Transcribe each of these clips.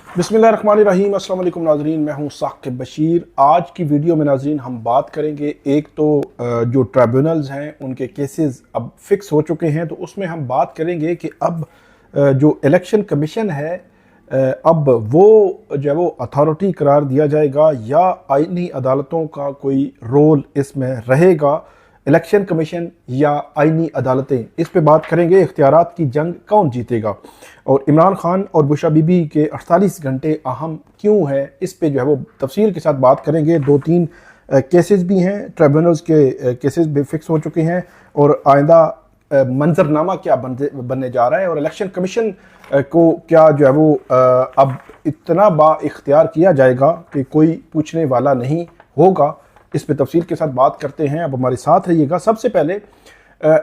बिस्मिल्लाहिर्रहमानिर्रहीम। अस्सलाम वालेकुम नाज़रीन, मैं हूँ साकिब बशीर। आज की वीडियो में नाज़रीन हम बात करेंगे, एक तो जो ट्राइब्यूनल्स हैं उनके केसेस अब फिक्स हो चुके हैं, तो उसमें हम बात करेंगे कि अब जो इलेक्शन कमीशन है अब वो जो है वो अथॉरिटी करार दिया जाएगा या आईनी अदालतों का कोई रोल इसमें रहेगा। इलेक्शन कमीशन या आईनी अदालतें, इस पे बात करेंगे। इख्तियारात की जंग कौन जीतेगा और इमरान खान और बुशरा बीबी के 48 घंटे अहम क्यों है, इस पे जो है वो तफसील के साथ बात करेंगे। दो तीन केसेस भी हैं, ट्रिब्यूनल्स के केसेस भी फिक्स हो चुके हैं और आइंदा मंजरनामा क्या बनने जा रहा है और इलेक्शन कमीशन को क्या जो है वो अब इतना बाइख्तियार किया जाएगा कि कोई पूछने वाला नहीं होगा। इस पे तफसील के साथ बात करते हैं, अब हमारे साथ रहिएगा। सबसे पहले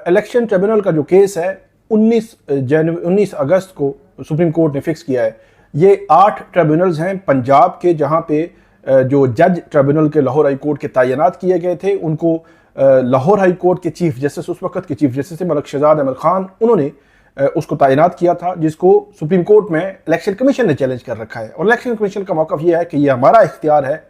इलेक्शन ट्रिब्यूनल का जो केस है 19 अगस्त को सुप्रीम कोर्ट ने फिक्स किया है। ये 8 ट्रिब्यूनल्स हैं पंजाब के, जहां पे जो जज ट्रिब्यूनल के लाहौर हाई कोर्ट के तैनात किए गए थे, उनको लाहौर हाई कोर्ट के चीफ जस्टिस, उस वक्त के चीफ जस्टिस मलिक शहजाद अहमद खान, उन्होंने उसको तैनात किया था, जिसको सुप्रीम कोर्ट में इलेक्शन कमीशन ने चैलेंज कर रखा है। और इलेक्शन कमीशन का मौक़िफ़ यह है कि यह हमारा इख्तियार है,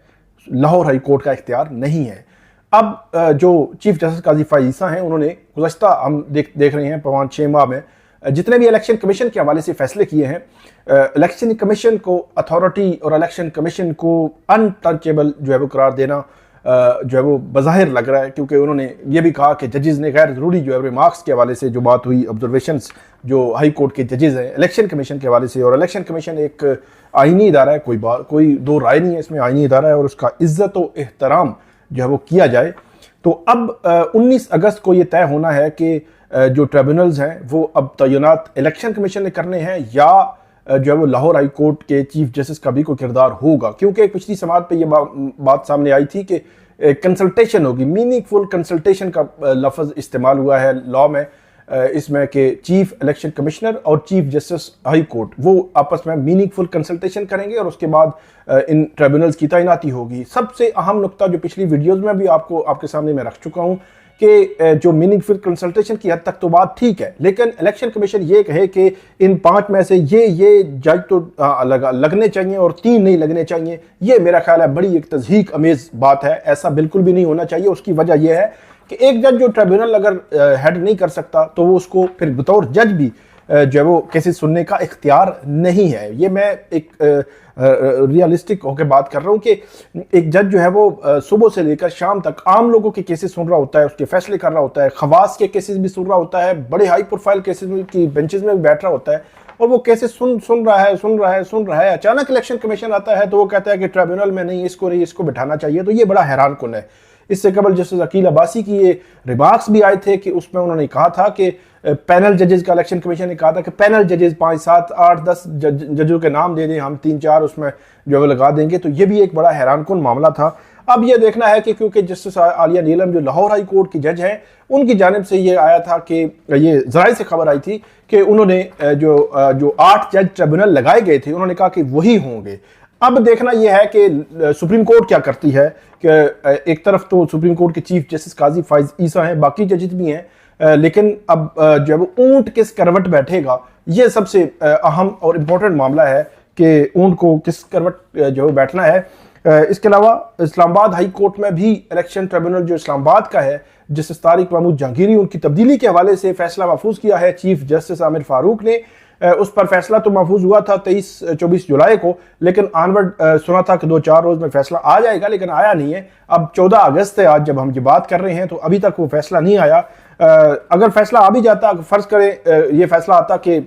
लाहौर हाई कोर्ट का इख्तियार नहीं है। अब जो चीफ जस्टिस काजी फ़ाइज़ ईसा हैं, उन्होंने गुज़श्ता हम देख रहे हैं 5-6 माह में जितने भी इलेक्शन कमीशन के हवाले से फैसले किए हैं, इलेक्शन कमीशन को अथॉरिटी और इलेक्शन कमीशन को अनटचेबल जो है वो करार देना जो है वो बज़ाहिर लग रहा है, क्योंकि उन्होंने ये भी कहा कि जजेस ने गैर ज़रूरी जो है रिमार्क्स के हवाले से जो बात हुई, ऑब्जर्वेशंस जो हाई कोर्ट के जजेस हैं इलेक्शन कमीशन के हवाले से, और इलेक्शन कमीशन एक आईनी इदारा है, कोई दो राय नहीं है इसमें, आईनी इदारा है और उसका इज्जत व एहतराम जो है वो किया जाए। तो अब 19 अगस्त को ये तय होना है कि जो ट्रिब्यूनल्स हैं वो अब तैनात इलेक्शन कमीशन ने करने हैं या जो है वो लाहौर हाई कोर्ट के चीफ जस्टिस का भी कोई किरदार होगा। क्योंकि पिछली समात पे ये बात सामने आई थी कि कंसल्टेशन होगी, मीनिंगफुल कंसल्टेशन का लफ्ज़ इस्तेमाल हुआ है लॉ में, इसमें कि चीफ इलेक्शन कमिश्नर और चीफ जस्टिस हाई कोर्ट वो आपस में मीनिंगफुल कंसल्टेशन करेंगे और उसके बाद इन ट्रिब्यूनल्स की तैनाती होगी। सबसे अहम नुक्ता जो पिछली वीडियोज़ में भी आपके सामने मैं रख चुका हूँ कि जो मीनिंगफुल कंसल्टेशन की हद तक तो बात ठीक है, लेकिन इलेक्शन कमीशन ये कहे कि इन 5 में से ये जज तो लगने चाहिए और 3 नहीं लगने चाहिए, ये मेरा ख्याल है बड़ी एक तज़हीक अमेज़ बात है। ऐसा बिल्कुल भी नहीं होना चाहिए। उसकी वजह यह है कि एक जज जो ट्रिब्यूनल अगर हेड नहीं कर सकता तो वो उसको फिर बतौर जज भी जो है वो केसेस सुनने का इख्तियार नहीं है। ये मैं एक रियलिस्टिक होकर बात कर रहा हूँ कि एक जज जो है वो सुबह से लेकर शाम तक आम लोगों के केसेस सुन रहा होता है, उसके फैसले कर रहा होता है, खवास के केसेस भी सुन रहा होता है, बड़े हाई प्रोफाइल केसेस की बेंचेस में भी बैठ रहा होता है और वो केसेस सुन रहा है। अचानक इलेक्शन कमीशन आता है तो वो कहता है कि ट्रिब्यूनल में नहीं, इसको बिठाना चाहिए। तो ये बड़ा हैरान कुन है। इससे कबल जस्टिस अकील अब्बासी की ये रिमार्क्स भी आए थे कि उसमें उन्होंने कहा था कि पैनल जजेस का, इलेक्शन कमीशन ने कहा था कि पैनल जजेस 5, 7, 8, 10 जजों के नाम दे दें, हम 3-4 उसमें जो है लगा देंगे। तो ये भी एक बड़ा हैरानकुन मामला था। अब ये देखना है कि क्योंकि जस्टिस आलिया नीलम जो लाहौर हाई कोर्ट की जज हैं, उनकी जानिब से ये आया था कि ये ज़राए से खबर आई थी कि उन्होंने जो 8 जज ट्रिब्यूनल लगाए गए थे, उन्होंने कहा कि वही होंगे। अब देखना यह है कि सुप्रीम कोर्ट क्या करती है कि एक तरफ तो सुप्रीम कोर्ट के चीफ जस्टिस काजी फ़ाइज़ ईसा हैं, बाकी जजेस भी हैं, लेकिन अब जो है वो ऊंट किस करवट बैठेगा, ये सबसे अहम और इम्पोर्टेंट मामला है कि ऊंट को किस करवट जो बैठना है। इसके अलावा इस्लामाबाद हाई कोर्ट में भी इलेक्शन ट्रिब्यूनल जो इस्लामाबाद का है, जस्टिस तारिक महमूद जहांगीरी, उनकी तब्दीली के हवाले से फैसला महफूज किया है चीफ जस्टिस आमिर फारूक ने। उस पर फैसला तो महफूज हुआ था 23-24 जुलाई को, लेकिन आनवर्ड सुना था कि 2-4 रोज में फैसला आ जाएगा, लेकिन आया नहीं है। अब 14 अगस्त है आज जब हम ये बात कर रहे हैं, तो अभी तक वो फैसला नहीं आया। अगर फैसला आ भी जाता, फर्ज करें ये फैसला आता कि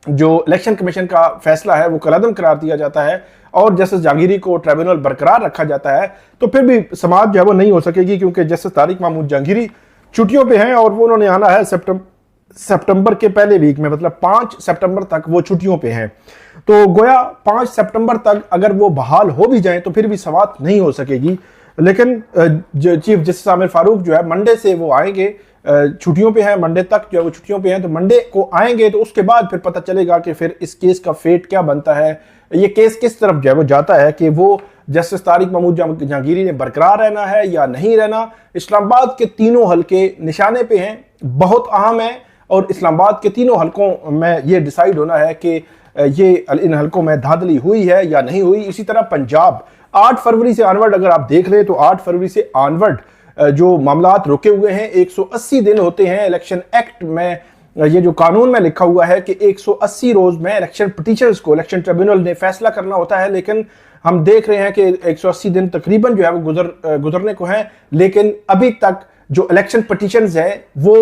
जो इलेक्शन कमीशन का फैसला है वो कलअदम करार दिया जाता है और जस्टिस जहांगीरी को ट्रिब्यूनल बरकरार रखा जाता है, तो फिर भी समाअत जो है वो नहीं हो सकेगी, क्योंकि जस्टिस तारिक महमूद जहांगीरी छुट्टियों पे हैं और वो उन्होंने आना है सितंबर के पहले वीक में, मतलब 5 सितंबर तक वो छुट्टियों पे हैं। तो गोया 5 सितंबर तक अगर वो बहाल हो भी जाएं तो फिर भी समाअत नहीं हो सकेगी। लेकिन चीफ जस्टिस आमिर फारूक जो है मंडे से वो आएंगे, छुट्टियों पे हैं, मंडे तक जो है वो छुट्टियों पे हैं, तो मंडे को आएंगे तो उसके बाद फिर पता चलेगा कि फिर इस केस का फेट क्या बनता है, ये केस किस तरफ जो है वो जाता है, कि वो जस्टिस तारिक महमूद जहांगीरी ने बरकरार रहना है या नहीं रहना। इस्लामाबाद के तीनों हल्के निशाने पे हैं, बहुत अहम है और इस्लामाबाद के तीनों हलकों में ये डिसाइड होना है कि ये इन हलकों में धांधली हुई है या नहीं हुई। इसी तरह पंजाब 8 फरवरी से ऑनवर्ड अगर आप देख लें तो 8 फरवरी से ऑनवर्ड जो मामलात रुके हुए हैं, 180 दिन होते हैं इलेक्शन एक्ट में, ये जो कानून में लिखा हुआ है कि 180 रोज में इलेक्शन पिटीशनर्स को इलेक्शन ट्रिब्यूनल ने फैसला करना होता है। लेकिन हम देख रहे हैं कि 180 दिन तकरीबन जो है वो गुजरने को हैं, लेकिन अभी तक जो इलेक्शन पिटीशंस है वो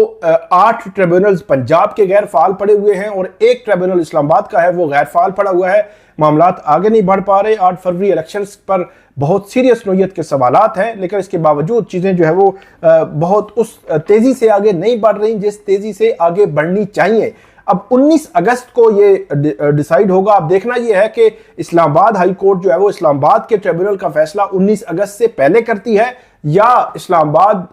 8 ट्रिब्यूनल्स पंजाब के गैर फाल पड़े हुए हैं और एक ट्रिब्यूनल इस्लामाबाद का है वो गैर फाल पड़ा हुआ है। मामलात आगे नहीं बढ़ पा रहे। 8 फरवरी इलेक्शंस पर बहुत सीरियस नोयत के सवालात हैं, लेकिन इसके बावजूद चीज़ें जो है वो बहुत उस तेज़ी से आगे नहीं बढ़ रही जिस तेज़ी से आगे बढ़नी चाहिए। अब 19 अगस्त को ये डिसाइड होगा। अब देखना ये है कि इस्लामाबाद हाई कोर्ट जो है वो इस्लामाबाद के ट्रिब्यूनल का फैसला 19 अगस्त से पहले करती है या इस्लामाबाद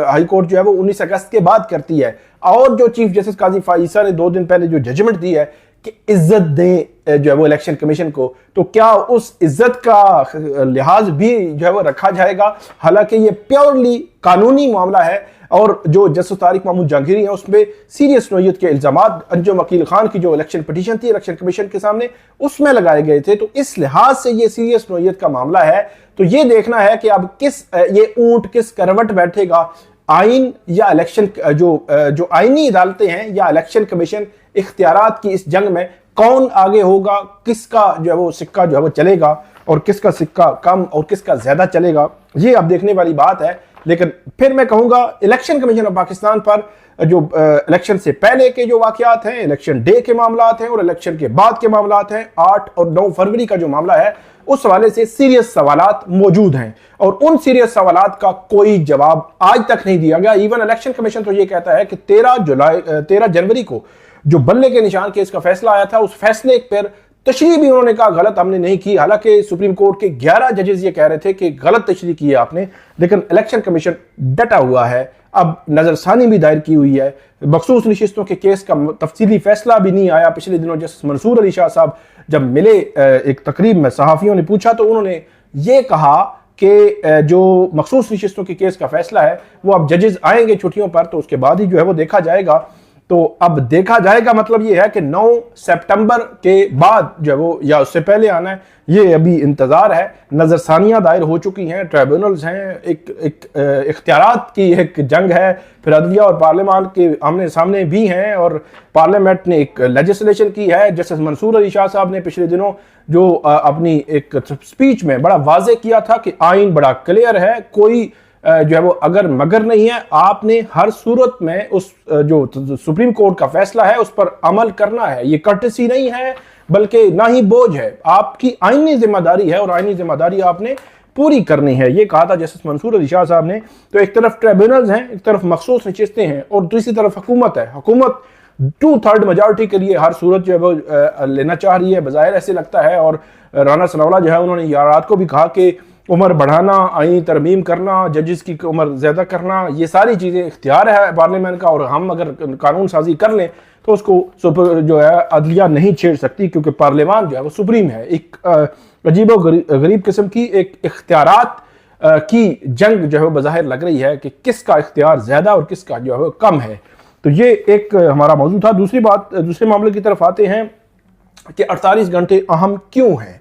हाई कोर्ट जो है वो 19 अगस्त के बाद करती है। और जो चीफ जस्टिस काजी फाइसा ने 2 दिन पहले जो जजमेंट दी है कि इज्जत दें जो है वो इलेक्शन कमीशन को, तो क्या उस इज्जत का लिहाज भी जो है वो रखा जाएगा। हालांकि ये प्योरली कानूनी मामला है और जो जस्टिस तारिक महमूद जहांगीरी है उसमें सीरियस नोयत के इल्जामात अंजुम अकील खान की जो इलेक्शन पिटीशन थी इलेक्शन कमीशन के सामने उसमें लगाए गए थे। तो इस लिहाज से ये सीरियस नोयत का मामला है। तो ये देखना है कि अब ये ऊंट किस करवट बैठेगा, आइन या इलेक्शन जो आईनी अदालतें हैं या इलेक्शन कमीशन, इख्तियारात की इस जंग में कौन आगे होगा, किसका जो है वो सिक्का जो है वो चलेगा और किसका सिक्का कम और किसका ज्यादा चलेगा, ये अब देखने वाली बात है। लेकिन फिर मैं कहूंगा इलेक्शन कमीशन ऑफ पाकिस्तान पर जो इलेक्शन से पहले के जो वाकयात हैं, इलेक्शन डे के मामलात हैं और इलेक्शन के बाद के मामलात हैं, 8 और 9 फरवरी का जो मामला है उस हवाले से सीरियस सवालात मौजूद हैं और उन सीरियस सवालात का कोई जवाब आज तक नहीं दिया गया। इवन इलेक्शन कमीशन तो ये कहता है कि 13 जनवरी को जो बल्ले के निशान केस का फैसला आया था उस फैसले पर तशरीह भी उन्होंने कहा गलत हमने नहीं की। हालांकि सुप्रीम कोर्ट के 11 जजेस ये कह रहे थे कि गलत तशरीह की है आपने, लेकिन इलेक्शन कमीशन डटा हुआ है। अब नजरसानी भी दायर की हुई है। मखसूस नशिस्तों के केस का तफसीली फैसला भी नहीं आया। पिछले दिनों जस्टिस मंसूर अली शाह साहब जब मिले एक तकरीब में सहाफियों ने पूछा तो उन्होंने ये कहा कि जो मखसूस नशिस्तों के केस का फैसला है वो अब जजेस आएंगे छुट्टियों पर तो उसके बाद ही जो है वो देखा जाएगा। तो अब देखा जाएगा मतलब ये है कि 9 सितंबर के बाद जो है वो या उससे पहले आना है, ये अभी इंतजार है। नजरसानियां दायर हो चुकी हैं, ट्राइब्यूनल्स हैं, एक इख्तियारात की एक जंग है, फिर अदलिया और पार्लियामान के आमने सामने भी हैं और पार्लियामेंट ने एक लेजिस्लेशन की है। जस्टिस मंसूर अली शाह साहब ने पिछले दिनों जो अपनी एक स्पीच में बड़ा वाजे किया था कि आइन बड़ा क्लियर है, कोई जो है वो अगर मगर नहीं है, आपने हर सूरत में उस जो सुप्रीम कोर्ट का फैसला है उस पर अमल करना है। ये कर्टसी नहीं है बल्कि ना ही बोझ है, आपकी आईनी जिम्मेदारी है और आईनी जिम्मेदारी आपने पूरी करनी है, ये कहा था जस्टिस मंसूर अली शाह साहब ने। तो एक तरफ ट्रिब्यूनल्स हैं, एक तरफ मखसूस नशिस्तें हैं और दूसरी तरफ हुकूमत है। हुकूमत 2/3 मेजॉरिटी के लिए हर सूरत जो है वो लेना चाह रही है, बज़ाहिर ऐसे लगता है। और राना सनाउल्लाह जो है उन्होंने यारात को भी कहा कि उम्र बढ़ाना, आईनी तरमीम करना, जजेस की उम्र ज्यादा करना, ये सारी चीजें इख्तियार है पार्लियामेंट का और हम अगर कानून साजी कर लें तो उसको जो है अदलिया नहीं छेड़ सकती क्योंकि पार्लियामान जो है वो सुप्रीम है। एक अजीबो गरीब किस्म की एक इख्तियारात की जंग जो है वो बज़ाहिर लग रही है कि किसका इख्तियार ज्यादा और किसका जो है वो कम है। तो ये एक हमारा मौजूद था। दूसरी बात, दूसरे मामले की तरफ आते हैं कि 48 घंटे अहम क्यों हैं।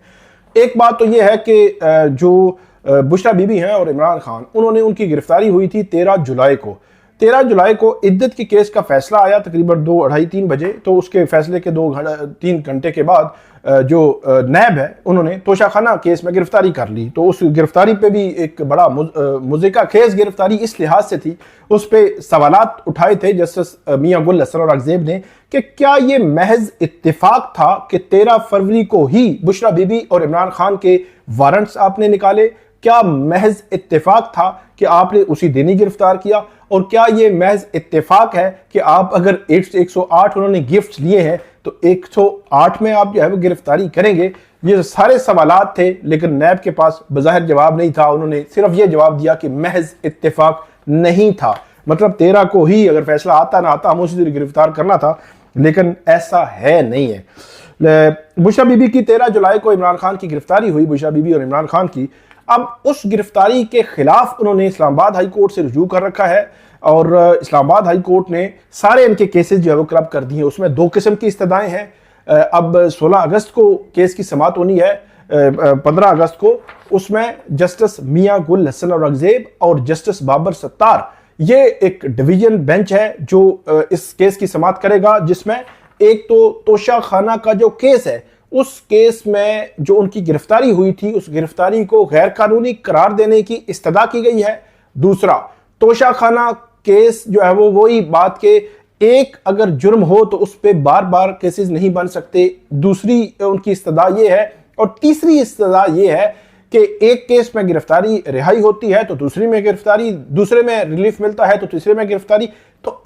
एक बात तो यह है कि जो बुशरा बीबी हैं और इमरान खान, उन्होंने उनकी गिरफ्तारी हुई थी 13 जुलाई को। 13 जुलाई को इद्दत की केस का फैसला आया तकरीबन 2, 2:30-3 बजे। तो उसके फैसले के 2-3 घंटे के बाद जो नैब है उन्होंने तोशाखाना केस में गिरफ्तारी कर ली। तो उस गिरफ्तारी पे भी एक बड़ा मुज़िका खेज गिरफ्तारी इस लिहाज से थी, उस पर सवालात उठाए थे जस्टिस मियां गुल हसन और अगजेब ने कि क्या ये महज इत्तेफाक था कि 13 फरवरी को ही बुशरा बीबी और इमरान खान के वारंट्स आपने निकाले, क्या महज इत्तेफाक था कि आपने उसी दिन ही गिरफ्तार किया, और क्या ये महज इत्तेफाक है कि आप अगर 108 उन्होंने गिफ्ट लिए हैं तो 108 में आप जो है वो गिरफ्तारी करेंगे। ये सारे सवालात थे लेकिन नैब के पास बज़ाहिर जवाब नहीं था। उन्होंने सिर्फ ये जवाब दिया कि महज इत्तेफाक नहीं था, मतलब 13 को ही अगर फैसला आता ना आता हम उसी दिन गिरफ्तार करना था, लेकिन ऐसा है नहीं है। बुशरा बीबी की 13 जुलाई को इमरान खान की गिरफ्तारी हुई, बुशरा बीबी और इमरान खान की। अब उस गिरफ्तारी के खिलाफ उन्होंने इस्लामाबाद हाई कोर्ट से रुजू कर रखा है और इस्लामाबाद हाई कोर्ट ने सारे इनके केसेस जो है वो क्लब कर दिए। उसमें 2 किस्म की इस्तदाएं हैं। अब 16 अगस्त को केस की समाअत होनी है, 15 अगस्त को। उसमें जस्टिस मियां गुल हसन औरंगजेब और जस्टिस बाबर सत्तार, ये एक डिवीजन बेंच है जो इस केस की समाअत करेगा, जिसमें एक तो तोशा खाना का जो केस है, उस केस में जो उनकी गिरफ्तारी हुई थी, उस गिरफ्तारी को गैर कानूनी करार देने की इस्तदा की गई है। दूसरा, तोशा खाना केस जो है वो वही बात के एक अगर जुर्म हो तो उस पर बार बार केसेस नहीं बन सकते, दूसरी उनकी इस्तदा ये है। और तीसरी इस्तदा ये है कि एक केस में गिरफ्तारी रिहाई होती है तो दूसरी में गिरफ्तारी, दूसरे में रिलीफ मिलता है तो तीसरे में गिरफ्तारी। तो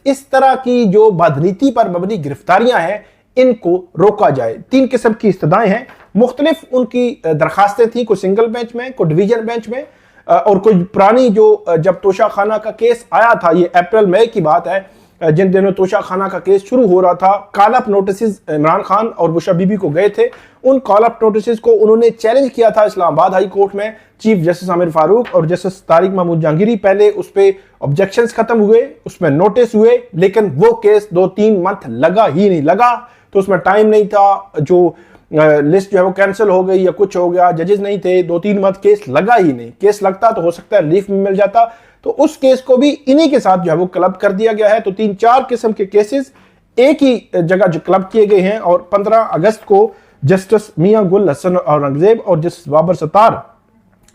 इस तरह की जो बदनीति पर मबनी गिरफ्तारियां हैं, इनको रोका जाए। 3 किस्म की इस्तदाएं हैं, मुख्तलिफ उनकी दरखास्तें थी, कोई सिंगल बेंच में, कोई डिवीजन बेंच में, और कोई पुरानी जो जब तोशा खाना का केस आया था, ये अप्रैल मई की बात है, जिन दिनों तोशा खाना का केस शुरू हो रहा था, call up notice Imran Khan और बुशरा बीबी को गए थे। उन कॉल अप नोटिस को उन्होंने चैलेंज किया था इस्लामाबाद हाई कोर्ट में। चीफ जस्टिस आमिर फारूक और जस्टिस तारिक महमूद जहांगीरी, पहले उस पर ऑब्जेक्शंस खत्म हुए, उसमें नोटिस हुए, लेकिन वो केस 2-3 मंथ लगा ही नहीं, लगा तो उसमें टाइम नहीं था, जो लिस्ट जो है वो कैंसिल हो गई या कुछ हो गया, जजेस नहीं थे, 2-3 मंथ केस लगा ही नहीं। केस लगता तो हो सकता है रिलीफ में मिल जाता, तो उस केस को भी इन्हीं के साथ जो है वो क्लब कर दिया गया है। तो 3-4 किस्म के केसेस एक ही जगह जो क्लब किए गए हैं। और 15 अगस्त को जस्टिस मियां गुल हसन औरंगजेब और जस्टिस बाबर सत्तार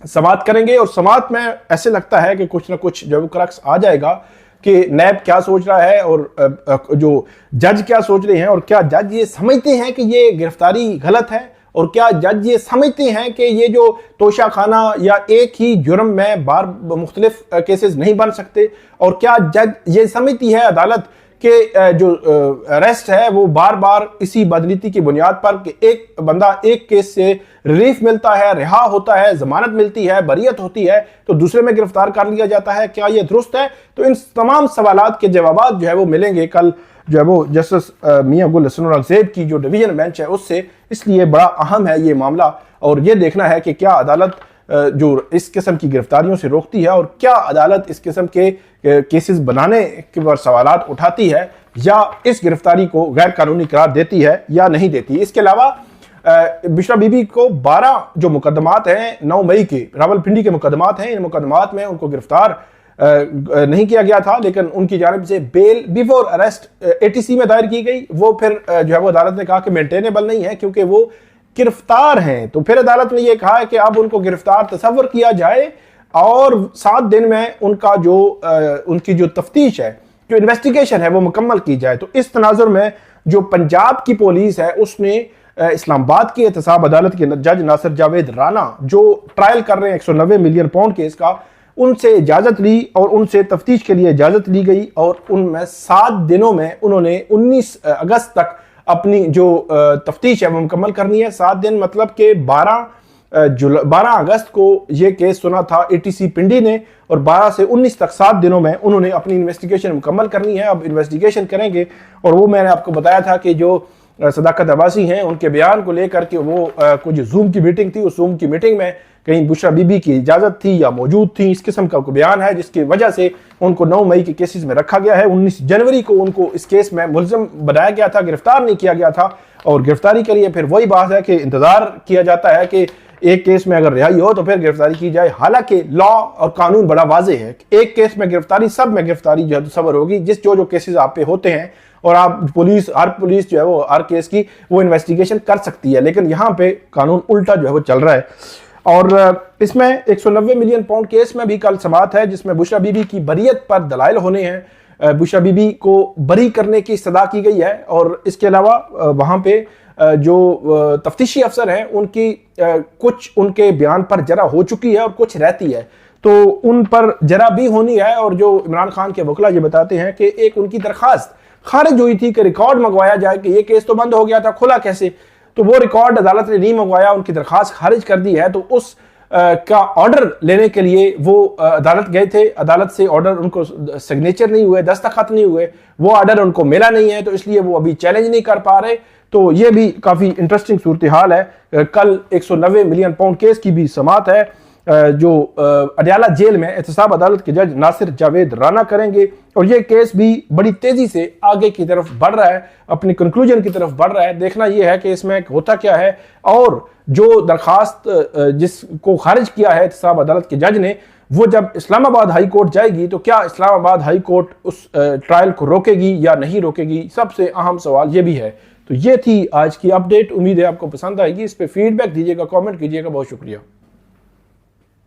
समाअत करेंगे। और समाअत में ऐसे लगता है कि कुछ ना कुछ जो क्रक्स आ जाएगा कि नैब क्या सोच रहा है और जो जज क्या सोच रहे हैं, और क्या जज ये समझते हैं कि ये गिरफ्तारी गलत है, और क्या जज ये समझते हैं कि ये जो तोशा खाना या एक ही जुर्म में बार मुख्तलिफ केसेस नहीं बन सकते, और क्या जज ये समझती है अदालत कि जो अरेस्ट है वो बार बार इसी बदनीति की बुनियाद पर कि एक बंदा एक केस से रिलीफ मिलता है, रिहा होता है, जमानत मिलती है, बरियत होती है, तो दूसरे में गिरफ्तार कर लिया जाता है, क्या ये दुरुस्त है? तो इन तमाम सवालात के जवाब जो है वो मिलेंगे कल जो है वो जस्टिस मियां गुल हसन औरंगजेब की जो डिवीजन बेंच है उससे। इसलिए बड़ा अहम है ये मामला, और ये देखना है कि क्या अदालत जो इस किस्म की गिरफ्तारियों से रोकती है, और क्या अदालत इस किस्म के केसेस बनाने के पर सवालात उठाती है, या इस गिरफ्तारी को गैर कानूनी करार देती है या नहीं देती। इसके अलावा बुशरा बीबी को 12 जो मुकदमात हैं 9 मई के रावलपिंडी के मुकदमात हैं, इन मुकदमात में उनको गिरफ्तार नहीं किया गया था, लेकिन उनकी जानिब से बेल बिफोर अरेस्ट ATC में दायर की गई। वो फिर जो है वो अदालत ने कहा कि मेंटेनेबल नहीं है क्योंकि वो गिरफ्तार हैं। तो फिर अदालत ने यह कहा है कि अब उनको गिरफ्तार तस्वर किया जाए और 7 दिन में उनका जो उनकी जो तफ्तीश है, जो इन्वेस्टिगेशन है वो मुकम्मल की जाए। तो इस तनाजुर में जो पंजाब की पुलिस है उसने इस्लामाबाद की एहतसाब अदालत के जज नासिर जावेद राना जो ट्रायल कर रहे हैं 190 मिलियन पाउंड केस का, उनसे इजाज़त ली और उनसे तफ्तीश के लिए इजाज़त ली गई। और उनमें 7 दिनों में उन्होंने 19 अगस्त तक अपनी जो तफ्तीश है वो मुकम्मल करनी है। 7 दिन मतलब कि 12 अगस्त को ये केस सुना था ATC पिंडी ने, और 12 से 19 तक 7 दिनों में उन्होंने अपनी इन्वेस्टिगेशन मुकम्मल करनी है। अब इन्वेस्टिगेशन करेंगे, और वो मैंने आपको बताया था कि जो सदाकत अब्बासी हैं उनके बयान को लेकर के वो कुछ जूम की मीटिंग थी, उस जूम की मीटिंग में कहीं बुशरा बीबी की इजाज़त थी या मौजूद थी, इस किस्म का बयान है, जिसकी वजह से उनको 9 मई के केसेस में रखा गया है। 19 जनवरी को उनको इस केस में मुलज़िम बनाया गया था, गिरफ्तार नहीं किया गया था। और गिरफ्तारी के लिए फिर वही बात है कि इंतज़ार किया जाता है कि एक केस में अगर रिहाई हो तो फिर गिरफ्तारी की जाए। हालांकि लॉ और कानून बड़ा वाजे है, एक केस में गिरफ्तारी, सब में गिरफ्तारी जो है तस्वर होगी, जो केसेस आप पे होते हैं, और आप हर पुलिस जो है वो हर केस की वो इन्वेस्टिगेशन कर सकती है। लेकिन यहाँ पे कानून उल्टा जो है वो चल रहा है। और इसमें 190 मिलियन पाउंड केस में भी कल समाअत है, जिसमें बुशरा बीबी की बरियत पर दलाइल होने हैं। बुशरा बीबी को बरी करने की सदा की गई है, और इसके अलावा वहाँ पे जो तफ्तीशी अफसर हैं उनकी कुछ उनके बयान पर जरा हो चुकी है और कुछ रहती है, तो उन पर जरा भी होनी है। और जो इमरान खान के वकील ये बताते हैं कि एक उनकी दरखास्त खारिज हुई थी कि रिकॉर्ड मंगवाया जाए कि ये केस तो बंद हो गया था, खुला कैसे, तो वो रिकॉर्ड अदालत ने नहीं मंगवाया, उनकी दरखास्त खारिज कर दी है। तो उस का ऑर्डर लेने के लिए वो अदालत गए थे, अदालत से ऑर्डर उनको सिग्नेचर नहीं हुए, दस्तखत नहीं हुए, वो ऑर्डर उनको मिला नहीं है, तो इसलिए वो अभी चैलेंज नहीं कर पा रहे। तो ये भी काफ़ी इंटरेस्टिंग सूरत हाल है। कल 190 मिलियन पाउंड केस की भी समाअत है। जो अडयाला जेल में एहतसाब अदालत के जज नासिर जावेद राना करेंगे। और ये केस भी बड़ी तेजी से आगे की तरफ बढ़ रहा है, अपनी कंक्लूजन की तरफ बढ़ रहा है। देखना यह है कि इसमें होता क्या है, और जो दरखास्त जिसको खारिज किया है एहतसाब अदालत के जज ने, वो जब इस्लामाबाद हाई कोर्ट जाएगी तो क्या इस्लामाबाद हाई कोर्ट उस ट्रायल को रोकेगी या नहीं रोकेगी, सबसे अहम सवाल ये भी है। तो ये थी आज की अपडेट, उम्मीद है आपको पसंद आएगी। इस पर फीडबैक दीजिएगा, कमेंट कीजिएगा। बहुत शुक्रिया।